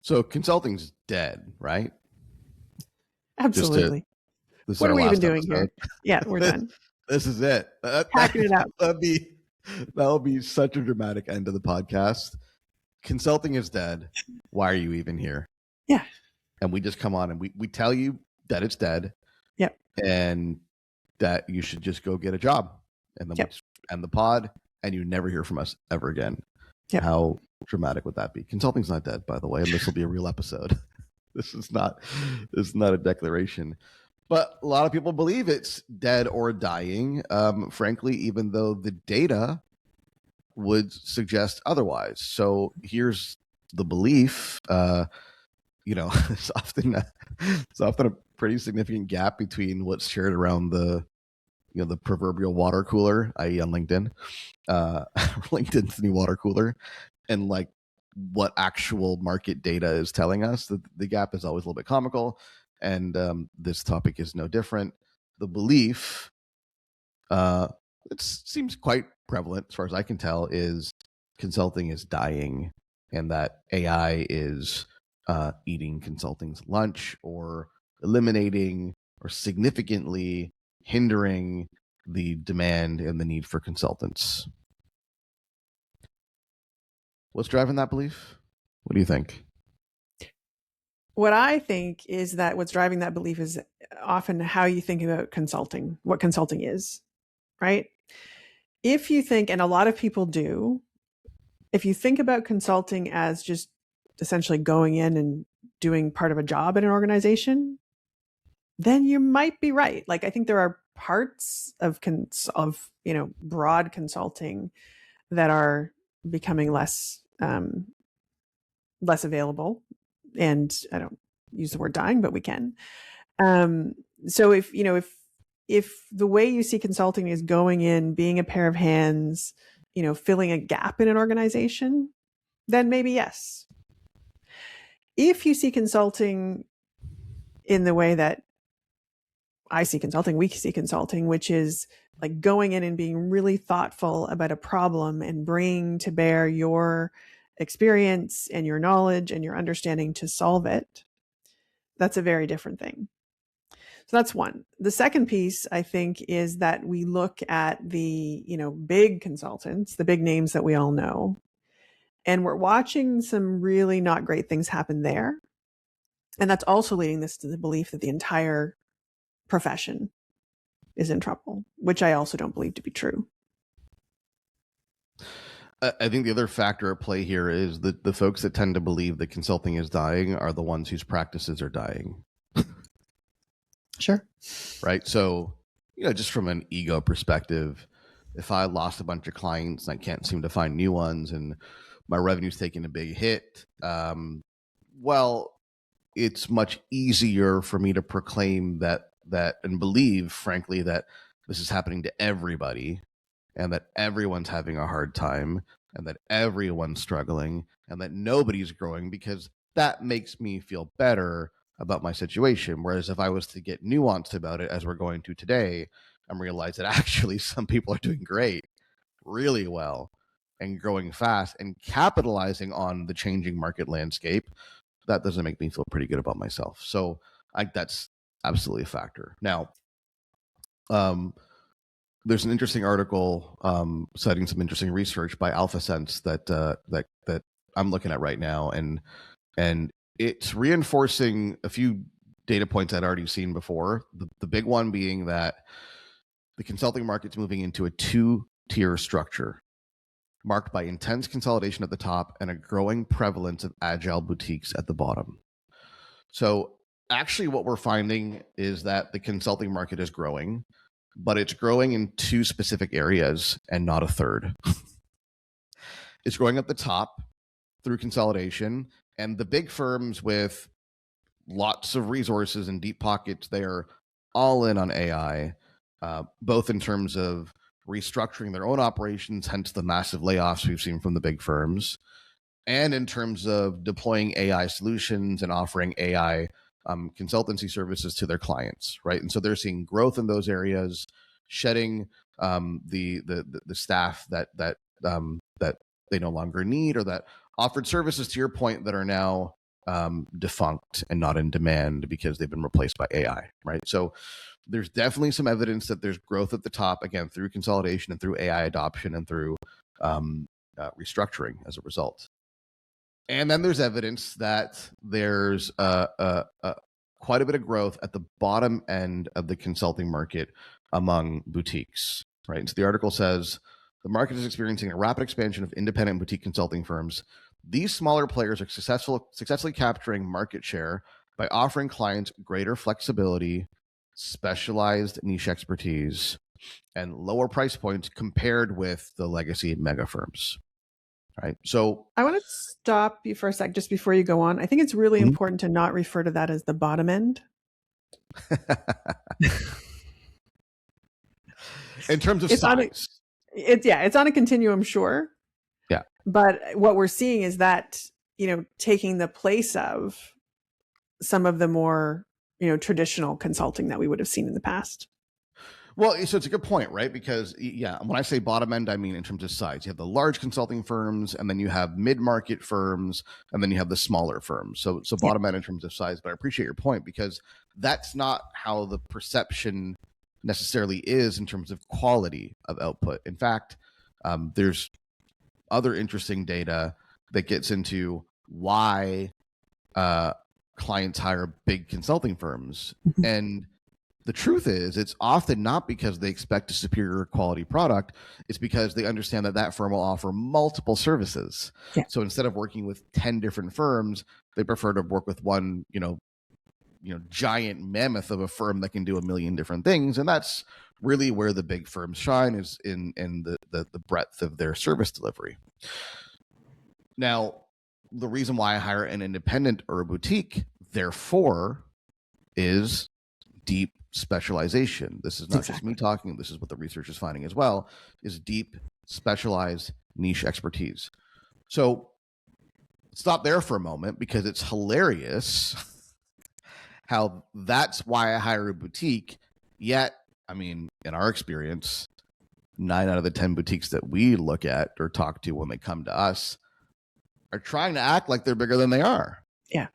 So consulting's dead, right? Absolutely. This is What our are we even last doing episode. here? Yeah, we're done. This is it. Packing it up. That'll be such a dramatic end to the podcast. Consulting is dead. Why are you even here? Yeah. And we just come on and we tell you that it's dead. Yep. And that you should just go get a job. And then we just end the pod and you never hear from us ever again. Yep. How dramatic would that be? Consulting's not dead, by the way, and this will be a real episode. This is not a declaration. But a lot of people believe it's dead or dying, frankly, even though the data would suggest otherwise. So here's the belief. It's often a pretty significant gap between what's shared around the proverbial water cooler, i.e. on LinkedIn, LinkedIn's new water cooler, and like what actual market data is telling us. The gap is always a little bit comical. And this topic is no different. The belief, it seems quite prevalent as far as I can tell, is consulting is dying and that AI is eating consulting's lunch or eliminating or significantly hindering the demand and the need for consultants. What's driving that belief? What do you think? What I think is that what's driving that belief is often how you think about consulting, what consulting is, right? If you think, and a lot of people do, if you think about consulting as just essentially going in and doing part of a job in an organization, then you might be right. Like, I think there are parts of broad consulting that are becoming less available. And I don't use the word dying, but we can. So if the way you see consulting is going in, being a pair of hands, filling a gap in an organization, then maybe yes. If you see consulting in the way that I see consulting, we see consulting, which is like going in and being really thoughtful about a problem and bringing to bear your experience and your knowledge and your understanding to solve it, that's a very different thing. So that's one. The second piece, I think, is that we look at the, big consultants, the big names that we all know, and we're watching some really not great things happen there. And that's also leading this to the belief that the entire profession is in trouble, which I also don't believe to be true. I think the other factor at play here is that the folks that tend to believe that consulting is dying are the ones whose practices are dying. Sure. Right. So, just from an ego perspective, if I lost a bunch of clients and I can't seem to find new ones and my revenue's taking a big hit, well, it's much easier for me to proclaim that and believe, frankly, that this is happening to everybody and that everyone's having a hard time and that everyone's struggling and that nobody's growing, because that makes me feel better about my situation. Whereas if I was to get nuanced about it, as we're going to today, and realize that actually some people are doing great, really well, and growing fast and capitalizing on the changing market landscape, that doesn't make me feel pretty good about myself. So that's absolutely a factor. Now, there's an interesting article citing some interesting research by AlphaSense that I'm looking at right now, and it's reinforcing a few data points I'd already seen before. The big one being that the consulting market's moving into a two-tier structure, marked by intense consolidation at the top and a growing prevalence of agile boutiques at the bottom. So actually what we're finding is that the consulting market is growing, but it's growing in two specific areas and not a third. It's growing at the top through consolidation, and the big firms with lots of resources and deep pockets, they're all in on AI, both in terms of restructuring their own operations, hence the massive layoffs we've seen from the big firms, and in terms of deploying AI solutions and offering AI consultancy services to their clients, right? And so they're seeing growth in those areas, shedding the staff that they no longer need, or that offered services, to your point, that are now defunct and not in demand because they've been replaced by AI, right? So there's definitely some evidence that there's growth at the top, again, through consolidation and through AI adoption and through restructuring as a result. And then there's evidence that there's quite a bit of growth at the bottom end of the consulting market among boutiques, right? And so the article says the market is experiencing a rapid expansion of independent boutique consulting firms. These smaller players are successfully capturing market share by offering clients greater flexibility, specialized niche expertise, and lower price points compared with the legacy mega firms. Right. So I want to stop you for a sec just before you go on. I think it's really important to not refer to that as the bottom end. In terms of size. It's on a continuum, sure. Yeah. But what we're seeing is that, taking the place of some of the more, traditional consulting that we would have seen in the past. Well, so it's a good point, right? Because, when I say bottom end, I mean in terms of size. You have the large consulting firms, and then you have mid-market firms, and then you have the smaller firms. So bottom end in terms of size. But I appreciate your point, because that's not how the perception necessarily is in terms of quality of output. In fact, there's other interesting data that gets into why clients hire big consulting firms. And the truth is, it's often not because they expect a superior quality product. It's because they understand that firm will offer multiple services. Yeah. So instead of working with 10 different firms, they prefer to work with one, giant mammoth of a firm that can do a million different things. And that's really where the big firms shine, is in the breadth of their service delivery. Now, the reason why I hire an independent or a boutique, therefore, is deep specialization. This is not just me talking. This is what the research is finding as well, is deep, specialized niche expertise. So stop there for a moment, because it's hilarious how that's why I hire a boutique. Yet, in our experience, 9 out of the 10 boutiques that we look at or talk to when they come to us are trying to act like they're bigger than they are. Yeah.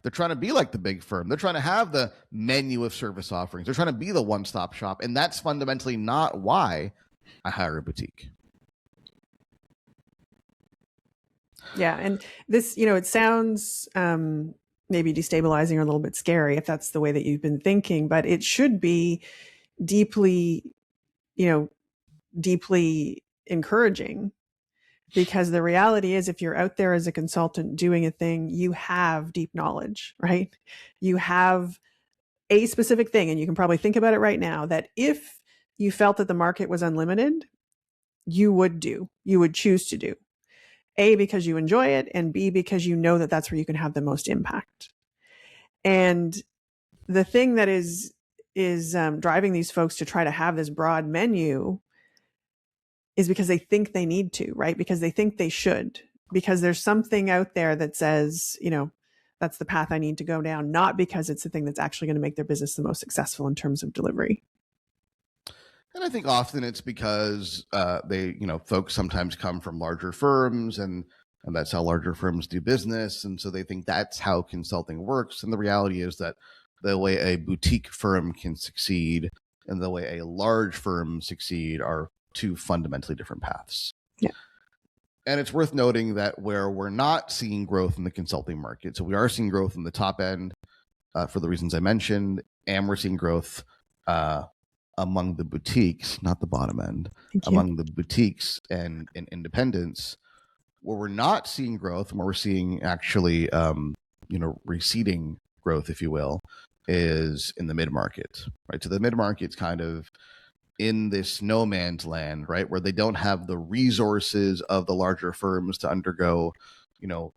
They're trying to be like the big firm. They're trying to have the menu of service offerings. They're trying to be the one-stop shop. And that's fundamentally not why I hire a boutique. Yeah. And this, it sounds maybe destabilizing or a little bit scary if that's the way that you've been thinking, but it should be deeply encouraging. Because the reality is, if you're out there as a consultant doing a thing, you have deep knowledge, right? You have a specific thing, and you can probably think about it right now, that if you felt that the market was unlimited, you would choose to do. A, because you enjoy it, and B, because you know that that's where you can have the most impact. And the thing that is driving these folks to try to have this broad menu is because they think they need to, right? Because they think they should, because there's something out there that says, that's the path I need to go down, not because it's the thing that's actually going to make their business the most successful in terms of delivery. And I think often it's because folks sometimes come from larger firms, and that's how larger firms do business. And so they think that's how consulting works. And the reality is that the way a boutique firm can succeed and the way a large firm succeed are two fundamentally different paths. Yeah. And it's worth noting that where we're not seeing growth in the consulting market, so we are seeing growth in the top end for the reasons I mentioned, and we're seeing growth among the boutiques, not the bottom end, among the boutiques and independents. Where we're not seeing growth, and where we're seeing actually receding growth, if you will, is in the mid-market, right? So the mid-market's kind of in this no man's land, right, where they don't have the resources of the larger firms to undergo,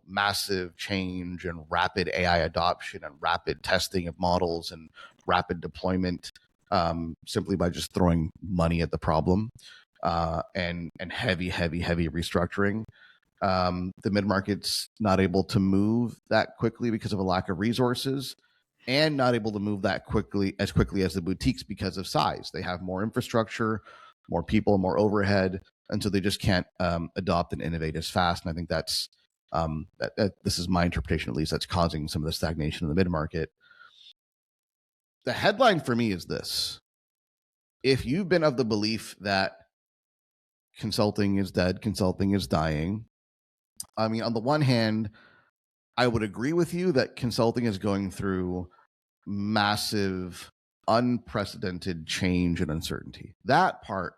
massive change and rapid AI adoption and rapid testing of models and rapid deployment, simply by just throwing money at the problem, and heavy restructuring. The mid-market's not able to move that quickly because of a lack of resources, and not able to move that quickly as the boutiques because of size. They have more infrastructure, more people, more overhead, and so they just can't adopt and innovate as fast. And I think that's This is my interpretation, at least, that's causing some of the stagnation in the mid-market. The headline for me is this: if you've been of the belief that consulting is dead, consulting is dying, I mean, on the one hand, I would agree with you that consulting is going through massive, unprecedented change and uncertainty. That part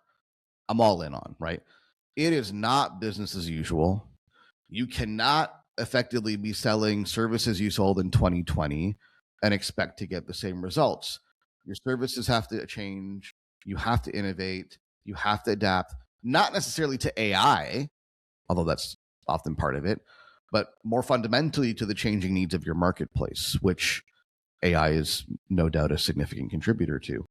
I'm all in on, right? It is not business as usual. You cannot effectively be selling services you sold in 2020 and expect to get the same results. Your services have to change. You have to innovate. You have to adapt, not necessarily to AI, although that's often part of it, but more fundamentally to the changing needs of your marketplace, which AI is no doubt a significant contributor to.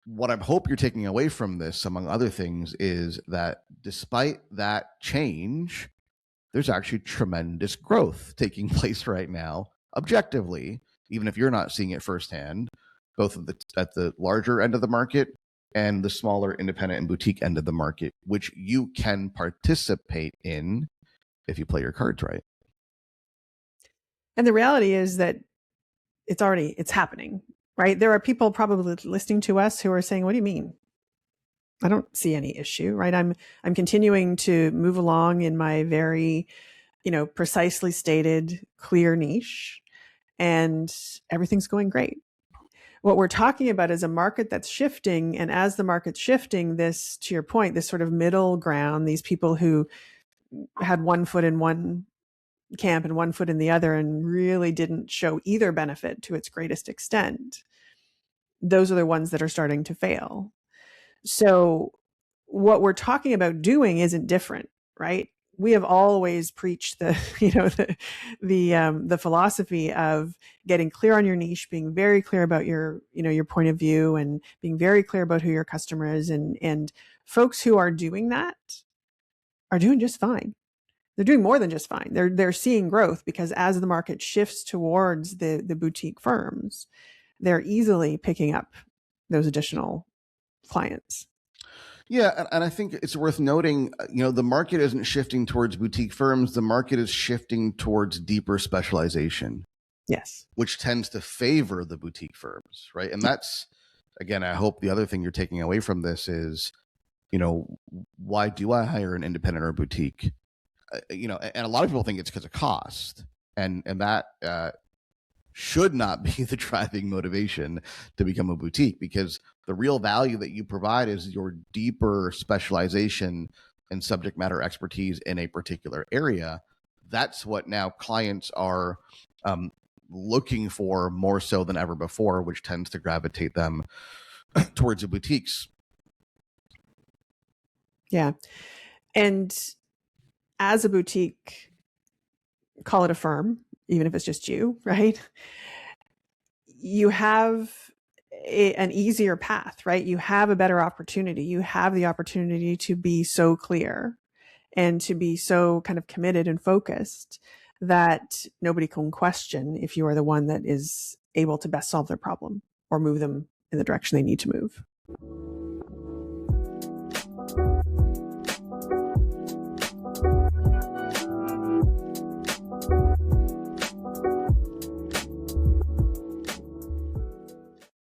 What I hope you're taking away from this, among other things, is that despite that change, there's actually tremendous growth taking place right now, objectively, even if you're not seeing it firsthand, both at the larger end of the market and the smaller independent and boutique end of the market, which you can participate in if you play your cards right. And the reality is that it's happening, right? There are people probably listening to us who are saying, what do you mean? I don't see any issue, right? I'm continuing to move along in my very, precisely stated, clear niche, and everything's going great. What we're talking about is a market that's shifting. And as the market's shifting, this, to your point, this sort of middle ground, these people who had one foot in one camp and one foot in the other and really didn't show either benefit to its greatest extent, those are the ones that are starting to fail. So what we're talking about doing isn't different, right? We have always preached the philosophy of getting clear on your niche, being very clear about your point of view, and being very clear about who your customer is. And folks who are doing that are doing just fine. They're doing more than just fine. They're seeing growth, because as the market shifts towards the boutique firms, they're easily picking up those additional clients. Yeah, and I think it's worth noting, the market isn't shifting towards boutique firms. The market is shifting towards deeper specialization. Yes. Which tends to favor the boutique firms, right? And that's, again, I hope the other thing you're taking away from this is, why do I hire an independent or a boutique? And a lot of people think it's because of cost, and that should not be the driving motivation to become a boutique, because the real value that you provide is your deeper specialization and subject matter expertise in a particular area. That's what now clients are looking for more so than ever before, which tends to gravitate them towards the boutiques. Yeah. And as a boutique, call it a firm, even if it's just you, right? You have an easier path, right? You have a better opportunity. You have the opportunity to be so clear and to be so kind of committed and focused that nobody can question if you are the one that is able to best solve their problem or move them in the direction they need to move.